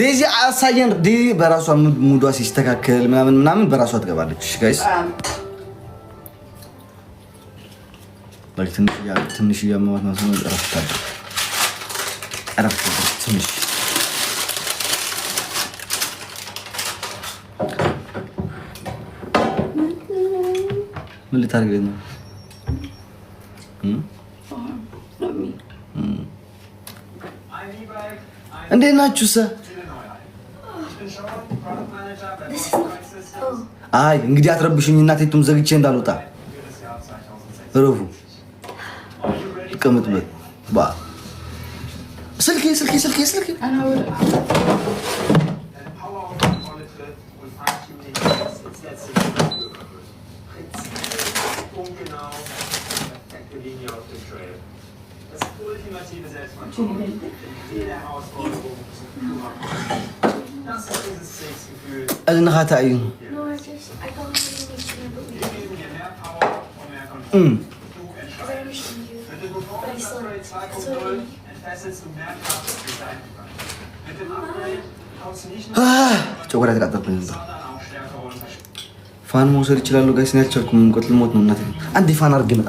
ዴዚ አሳየን። ዴዚ በራሷ ሙዷ ሲስተካከል ምናምን በራሷ ትገባለች። እሺ ጋይስ ትንሽ ያማዋት ነው እረፍት ትንሽ ምን ልታደርግ ነው? እንዴት ናችሁ? አይ እንግዲህ አትረብሽኝ እናቴቱም ዘግቼ እንዳልወጣ ረፉ ቅምጥበት ባ ስልኬ أنا خاتعين. coba lihat kata penyembah. Fan mau seri cilalu guys, nih cakap mengkot lemot nunat. Anti fan argument.